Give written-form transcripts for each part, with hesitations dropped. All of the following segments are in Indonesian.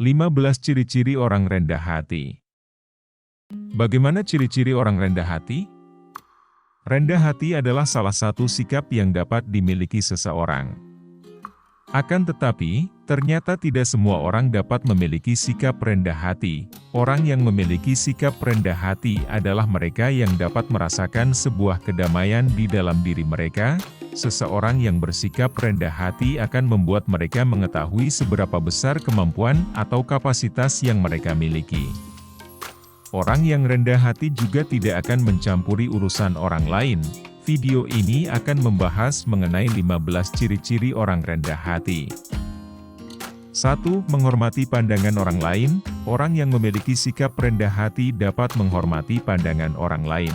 15 ciri-ciri orang rendah hati. Bagaimana ciri-ciri orang rendah hati? Rendah hati adalah salah satu sikap yang dapat dimiliki seseorang. Akan tetapi, ternyata tidak semua orang dapat memiliki sikap rendah hati. Orang yang memiliki sikap rendah hati adalah mereka yang dapat merasakan sebuah kedamaian di dalam diri mereka. Seseorang yang bersikap rendah hati akan membuat mereka mengetahui seberapa besar kemampuan atau kapasitas yang mereka miliki. Orang yang rendah hati juga tidak akan mencampuri urusan orang lain. Video ini akan membahas mengenai 15 ciri-ciri orang rendah hati. 1. Menghormati pandangan orang lain. Orang yang memiliki sikap rendah hati dapat menghormati pandangan orang lain.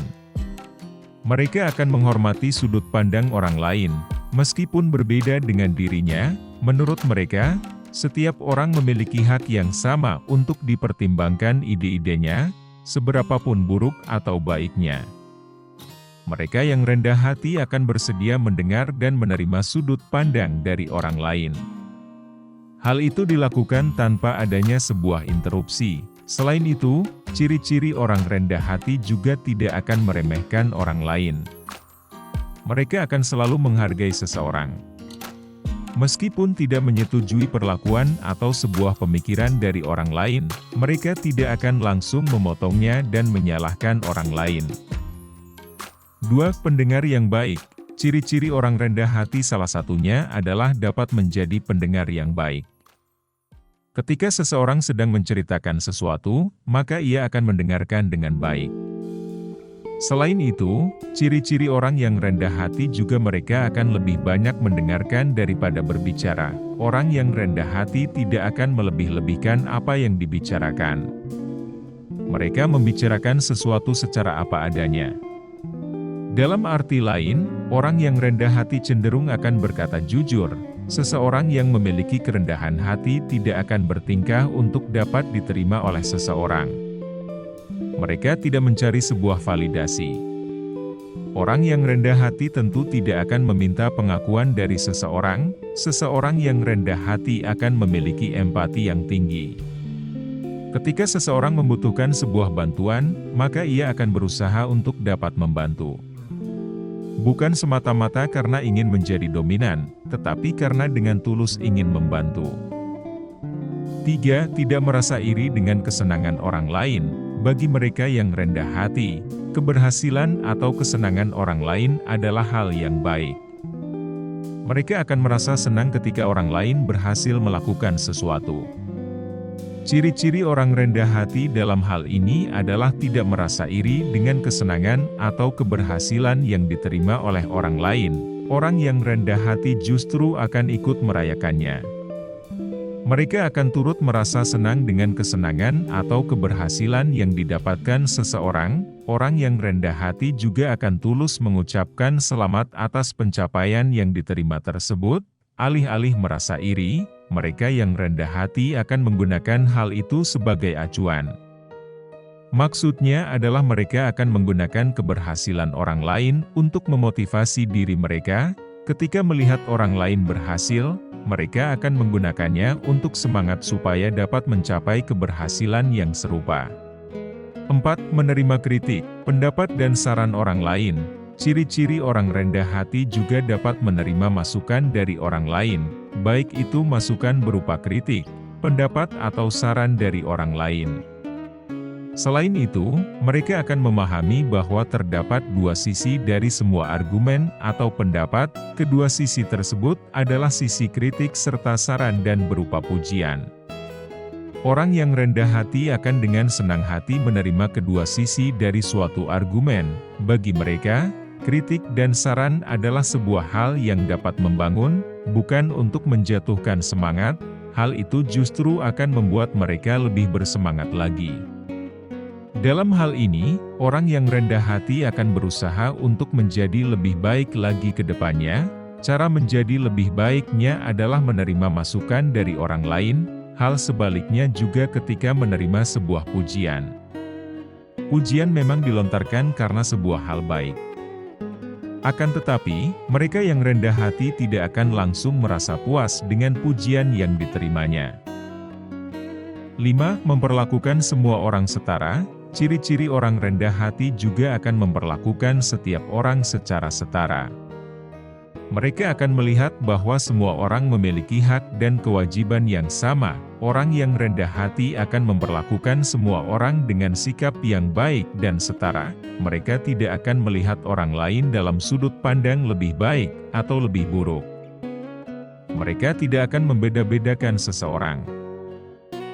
Mereka akan menghormati sudut pandang orang lain, meskipun berbeda dengan dirinya. Menurut mereka, setiap orang memiliki hak yang sama untuk dipertimbangkan ide-idenya, seberapapun buruk atau baiknya. Mereka yang rendah hati akan bersedia mendengar dan menerima sudut pandang dari orang lain. Hal itu dilakukan tanpa adanya sebuah interupsi. Selain itu, ciri-ciri orang rendah hati juga tidak akan meremehkan orang lain. Mereka akan selalu menghargai seseorang. Meskipun tidak menyetujui perlakuan atau sebuah pemikiran dari orang lain, mereka tidak akan langsung memotongnya dan menyalahkan orang lain. 2. Pendengar yang baik. Ciri-ciri orang rendah hati salah satunya adalah dapat menjadi pendengar yang baik. Ketika seseorang sedang menceritakan sesuatu, maka ia akan mendengarkan dengan baik. Selain itu, ciri-ciri orang yang rendah hati juga mereka akan lebih banyak mendengarkan daripada berbicara. Orang yang rendah hati tidak akan melebih-lebihkan apa yang dibicarakan. Mereka membicarakan sesuatu secara apa adanya. Dalam arti lain, orang yang rendah hati cenderung akan berkata jujur. Seseorang yang memiliki kerendahan hati tidak akan bertingkah untuk dapat diterima oleh seseorang. Mereka tidak mencari sebuah validasi. Orang yang rendah hati tentu tidak akan meminta pengakuan dari seseorang. Seseorang yang rendah hati akan memiliki empati yang tinggi. Ketika seseorang membutuhkan sebuah bantuan, maka ia akan berusaha untuk dapat membantu. Bukan semata-mata karena ingin menjadi dominan, tetapi karena dengan tulus ingin membantu. 3. Tidak merasa iri dengan kesenangan orang lain. Bagi mereka yang rendah hati, keberhasilan atau kesenangan orang lain adalah hal yang baik. Mereka akan merasa senang ketika orang lain berhasil melakukan sesuatu. Ciri-ciri orang rendah hati dalam hal ini adalah tidak merasa iri dengan kesenangan atau keberhasilan yang diterima oleh orang lain. Orang yang rendah hati justru akan ikut merayakannya. Mereka akan turut merasa senang dengan kesenangan atau keberhasilan yang didapatkan seseorang. Orang yang rendah hati juga akan tulus mengucapkan selamat atas pencapaian yang diterima tersebut. Alih-alih merasa iri, mereka yang rendah hati akan menggunakan hal itu sebagai acuan. Maksudnya adalah mereka akan menggunakan keberhasilan orang lain untuk memotivasi diri mereka. Ketika melihat orang lain berhasil, mereka akan menggunakannya untuk semangat supaya dapat mencapai keberhasilan yang serupa. 4. Menerima kritik, pendapat dan saran orang lain. Ciri-ciri orang rendah hati juga dapat menerima masukan dari orang lain, baik itu masukan berupa kritik, pendapat atau saran dari orang lain. Selain itu, mereka akan memahami bahwa terdapat dua sisi dari semua argumen atau pendapat. Kedua sisi tersebut adalah sisi kritik serta saran dan berupa pujian. Orang yang rendah hati akan dengan senang hati menerima kedua sisi dari suatu argumen. Bagi mereka, kritik dan saran adalah sebuah hal yang dapat membangun, bukan untuk menjatuhkan semangat. Hal itu justru akan membuat mereka lebih bersemangat lagi. Dalam hal ini, orang yang rendah hati akan berusaha untuk menjadi lebih baik lagi ke depannya. Cara menjadi lebih baiknya adalah menerima masukan dari orang lain. Hal sebaliknya juga ketika menerima sebuah pujian. Pujian memang dilontarkan karena sebuah hal baik. Akan tetapi, mereka yang rendah hati tidak akan langsung merasa puas dengan pujian yang diterimanya. 5. Memperlakukan semua orang setara. Ciri-ciri orang rendah hati juga akan memperlakukan setiap orang secara setara. Mereka akan melihat bahwa semua orang memiliki hak dan kewajiban yang sama. Orang yang rendah hati akan memperlakukan semua orang dengan sikap yang baik dan setara. Mereka tidak akan melihat orang lain dalam sudut pandang lebih baik atau lebih buruk. Mereka tidak akan membeda-bedakan seseorang.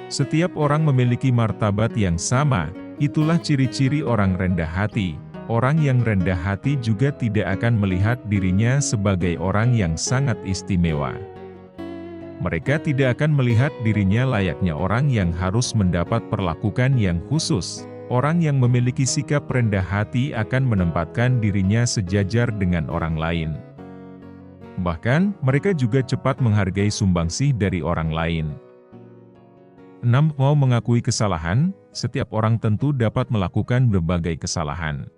Setiap orang memiliki martabat yang sama. Itulah ciri-ciri orang rendah hati. Orang yang rendah hati juga tidak akan melihat dirinya sebagai orang yang sangat istimewa. Mereka tidak akan melihat dirinya layaknya orang yang harus mendapat perlakuan yang khusus. Orang yang memiliki sikap rendah hati akan menempatkan dirinya sejajar dengan orang lain. Bahkan, mereka juga cepat menghargai sumbangsih dari orang lain. 6. Mau mengakui kesalahan. Setiap orang tentu dapat melakukan berbagai kesalahan.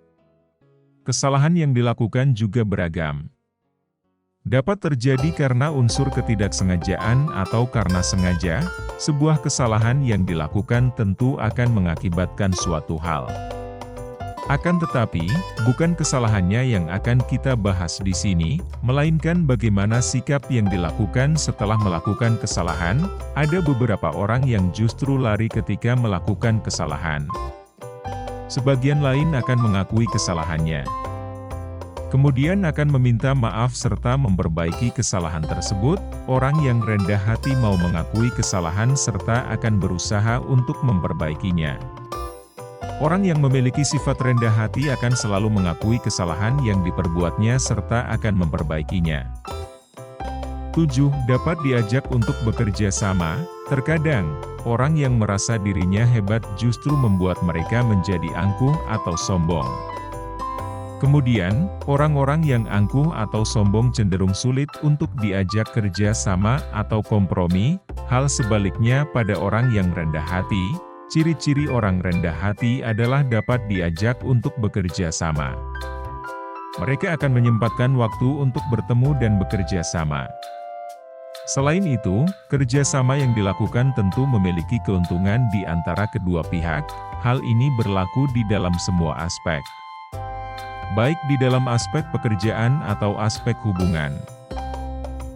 Kesalahan yang dilakukan juga beragam. Dapat terjadi karena unsur ketidaksengajaan atau karena sengaja. Sebuah kesalahan yang dilakukan tentu akan mengakibatkan suatu hal. Akan tetapi, bukan kesalahannya yang akan kita bahas di sini, melainkan bagaimana sikap yang dilakukan setelah melakukan kesalahan. Ada beberapa orang yang justru lari ketika melakukan kesalahan. Sebagian lain akan mengakui kesalahannya. Kemudian akan meminta maaf serta memperbaiki kesalahan tersebut. Orang yang rendah hati mau mengakui kesalahan serta akan berusaha untuk memperbaikinya. Orang yang memiliki sifat rendah hati akan selalu mengakui kesalahan yang diperbuatnya serta akan memperbaikinya. 7. Dapat diajak untuk bekerja sama. Terkadang, orang yang merasa dirinya hebat justru membuat mereka menjadi angkuh atau sombong. Kemudian, orang-orang yang angkuh atau sombong cenderung sulit untuk diajak kerja sama atau kompromi. Hal sebaliknya pada orang yang rendah hati. Ciri-ciri orang rendah hati adalah dapat diajak untuk bekerja sama. Mereka akan menyempatkan waktu untuk bertemu dan bekerja sama. Selain itu, kerjasama yang dilakukan tentu memiliki keuntungan di antara kedua pihak. Hal ini berlaku di dalam semua aspek, baik di dalam aspek pekerjaan atau aspek hubungan.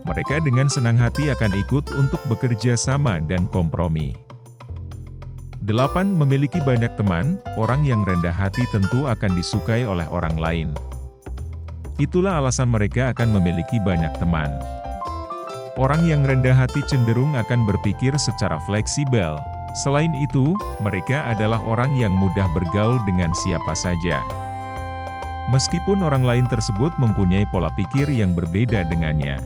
Mereka dengan senang hati akan ikut untuk bekerja sama dan kompromi. 8. Memiliki banyak teman. Orang yang rendah hati tentu akan disukai oleh orang lain. Itulah alasan mereka akan memiliki banyak teman. Orang yang rendah hati cenderung akan berpikir secara fleksibel. Selain itu, mereka adalah orang yang mudah bergaul dengan siapa saja. Meskipun orang lain tersebut mempunyai pola pikir yang berbeda dengannya.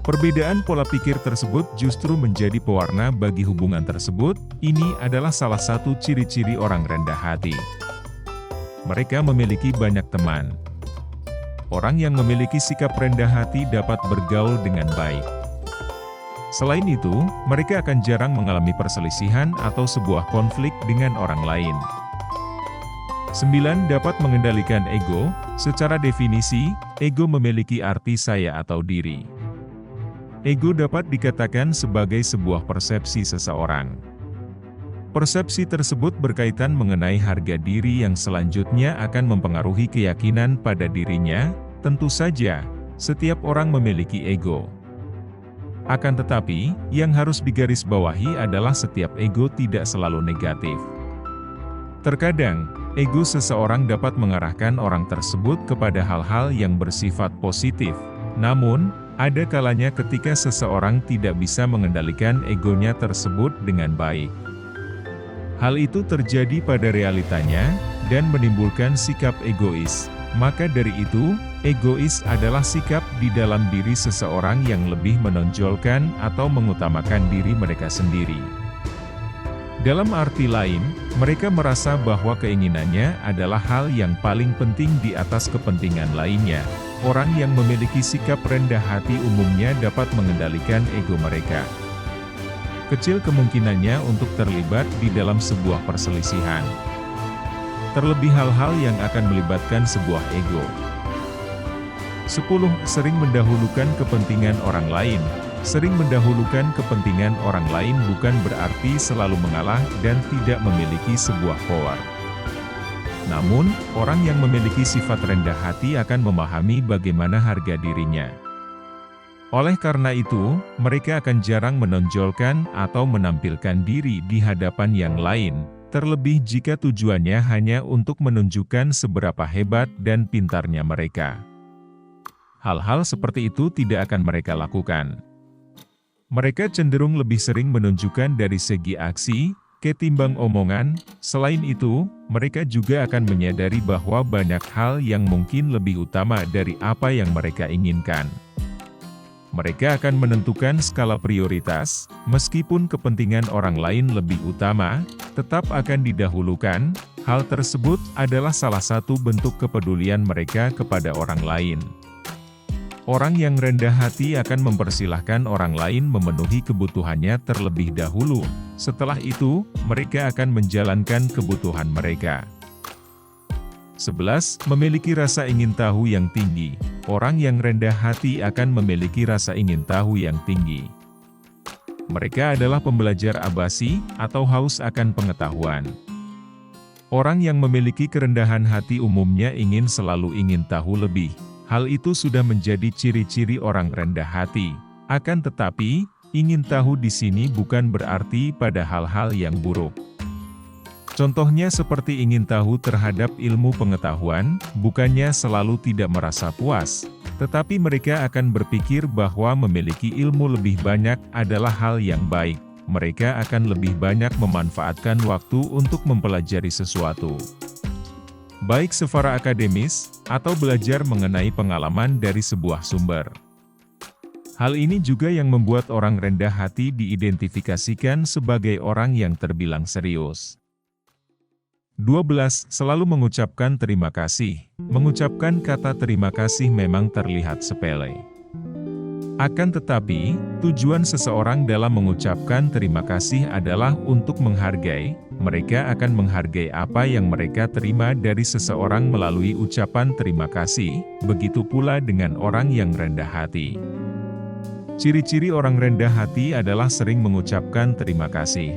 Perbedaan pola pikir tersebut justru menjadi pewarna bagi hubungan tersebut. Ini adalah salah satu ciri-ciri orang rendah hati. Mereka memiliki banyak teman. Orang yang memiliki sikap rendah hati dapat bergaul dengan baik. Selain itu, mereka akan jarang mengalami perselisihan atau sebuah konflik dengan orang lain. 9. Dapat mengendalikan ego. Secara definisi, ego memiliki arti saya atau diri. Ego dapat dikatakan sebagai sebuah persepsi seseorang. Persepsi tersebut berkaitan mengenai harga diri yang selanjutnya akan mempengaruhi keyakinan pada dirinya. Tentu saja, setiap orang memiliki ego. Akan tetapi, yang harus digarisbawahi adalah setiap ego tidak selalu negatif. Terkadang, ego seseorang dapat mengarahkan orang tersebut kepada hal-hal yang bersifat positif. Namun, ada kalanya ketika seseorang tidak bisa mengendalikan egonya tersebut dengan baik. Hal itu terjadi pada realitanya, dan menimbulkan sikap egois. Maka dari itu, egois adalah sikap di dalam diri seseorang yang lebih menonjolkan atau mengutamakan diri mereka sendiri. Dalam arti lain, mereka merasa bahwa keinginannya adalah hal yang paling penting di atas kepentingan lainnya. Orang yang memiliki sikap rendah hati umumnya dapat mengendalikan ego mereka. Kecil kemungkinannya untuk terlibat di dalam sebuah perselisihan. Terlebih hal-hal yang akan melibatkan sebuah ego. 10. Sering mendahulukan kepentingan orang lain. Sering mendahulukan kepentingan orang lain bukan berarti selalu mengalah dan tidak memiliki sebuah power. Namun, orang yang memiliki sifat rendah hati akan memahami bagaimana harga dirinya. Oleh karena itu, mereka akan jarang menonjolkan atau menampilkan diri di hadapan yang lain, terlebih jika tujuannya hanya untuk menunjukkan seberapa hebat dan pintarnya mereka. Hal-hal seperti itu tidak akan mereka lakukan. Mereka cenderung lebih sering menunjukkan dari segi aksi, ketimbang omongan. Selain itu, mereka juga akan menyadari bahwa banyak hal yang mungkin lebih utama dari apa yang mereka inginkan. Mereka akan menentukan skala prioritas, meskipun kepentingan orang lain lebih utama, tetap akan didahulukan. Hal tersebut adalah salah satu bentuk kepedulian mereka kepada orang lain. Orang yang rendah hati akan mempersilahkan orang lain memenuhi kebutuhannya terlebih dahulu. Setelah itu, mereka akan menjalankan kebutuhan mereka. 11. Memiliki rasa ingin tahu yang tinggi. Orang yang rendah hati akan memiliki rasa ingin tahu yang tinggi. Mereka adalah pembelajar abasi, atau haus akan pengetahuan. Orang yang memiliki kerendahan hati umumnya selalu ingin tahu lebih. Hal itu sudah menjadi ciri-ciri orang rendah hati. Akan tetapi, ingin tahu di sini bukan berarti pada hal-hal yang buruk. Contohnya seperti ingin tahu terhadap ilmu pengetahuan, bukannya selalu tidak merasa puas, tetapi mereka akan berpikir bahwa memiliki ilmu lebih banyak adalah hal yang baik. Mereka akan lebih banyak memanfaatkan waktu untuk mempelajari sesuatu, baik secara akademis, atau belajar mengenai pengalaman dari sebuah sumber. Hal ini juga yang membuat orang rendah hati diidentifikasikan sebagai orang yang terbilang serius. 12. Selalu mengucapkan terima kasih. Mengucapkan kata terima kasih memang terlihat sepele. Akan tetapi, tujuan seseorang dalam mengucapkan terima kasih adalah untuk menghargai. Mereka akan menghargai apa yang mereka terima dari seseorang melalui ucapan terima kasih, begitu pula dengan orang yang rendah hati. Ciri-ciri orang rendah hati adalah sering mengucapkan terima kasih,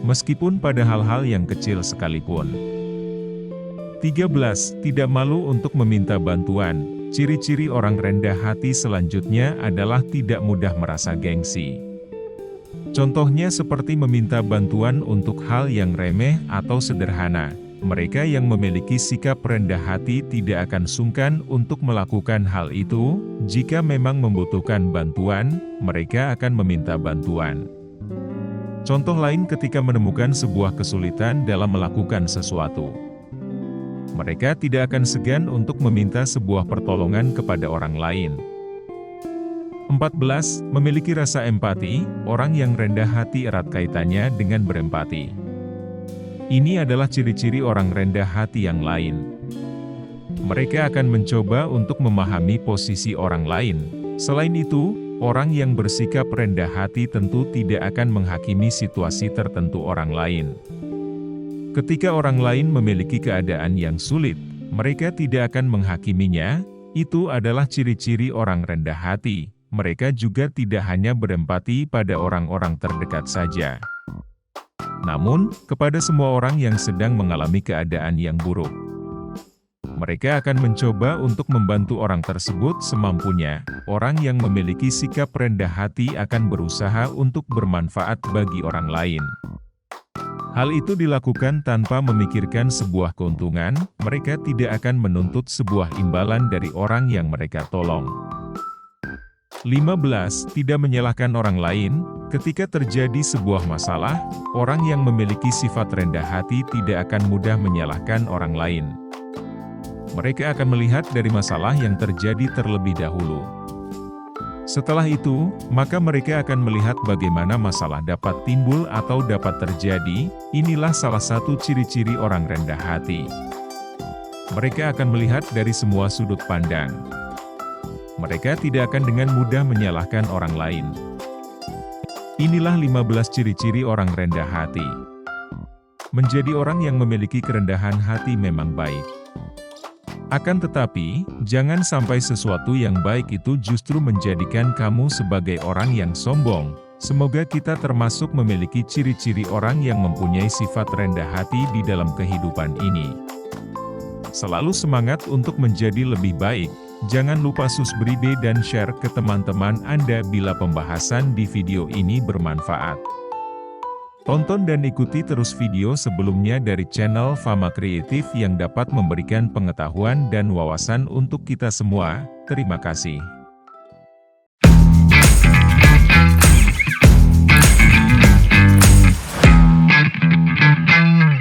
meskipun pada hal-hal yang kecil sekalipun. 13. Tidak malu untuk meminta bantuan. Ciri-ciri orang rendah hati selanjutnya adalah tidak mudah merasa gengsi. Contohnya seperti meminta bantuan untuk hal yang remeh atau sederhana. Mereka yang memiliki sikap rendah hati tidak akan sungkan untuk melakukan hal itu. Jika memang membutuhkan bantuan, mereka akan meminta bantuan. Contoh lain ketika menemukan sebuah kesulitan dalam melakukan sesuatu, mereka tidak akan segan untuk meminta sebuah pertolongan kepada orang lain. 14. Memiliki rasa empati. Orang yang rendah hati erat kaitannya dengan berempati. Ini adalah ciri-ciri orang rendah hati yang lain. Mereka akan mencoba untuk memahami posisi orang lain. Selain itu, orang yang bersikap rendah hati tentu tidak akan menghakimi situasi tertentu orang lain. Ketika orang lain memiliki keadaan yang sulit, mereka tidak akan menghakiminya. Itu adalah ciri-ciri orang rendah hati. Mereka juga tidak hanya berempati pada orang-orang terdekat saja, namun kepada semua orang yang sedang mengalami keadaan yang buruk. Mereka akan mencoba untuk membantu orang tersebut semampunya. Orang yang memiliki sikap rendah hati akan berusaha untuk bermanfaat bagi orang lain. Hal itu dilakukan tanpa memikirkan sebuah keuntungan. Mereka tidak akan menuntut sebuah imbalan dari orang yang mereka tolong. 15. Tidak menyalahkan orang lain. Ketika terjadi sebuah masalah, orang yang memiliki sifat rendah hati tidak akan mudah menyalahkan orang lain. Mereka akan melihat dari masalah yang terjadi terlebih dahulu. Setelah itu, maka mereka akan melihat bagaimana masalah dapat timbul atau dapat terjadi. Inilah salah satu ciri-ciri orang rendah hati. Mereka akan melihat dari semua sudut pandang. Mereka tidak akan dengan mudah menyalahkan orang lain. Inilah 15 ciri-ciri orang rendah hati. Menjadi orang yang memiliki kerendahan hati memang baik. Akan tetapi, jangan sampai sesuatu yang baik itu justru menjadikan kamu sebagai orang yang sombong. Semoga kita termasuk memiliki ciri-ciri orang yang mempunyai sifat rendah hati di dalam kehidupan ini. Selalu semangat untuk menjadi lebih baik. Jangan lupa subscribe dan share ke teman-teman Anda bila pembahasan di video ini bermanfaat. Tonton dan ikuti terus video sebelumnya dari channel Fama Kreatif yang dapat memberikan pengetahuan dan wawasan untuk kita semua. Terima kasih.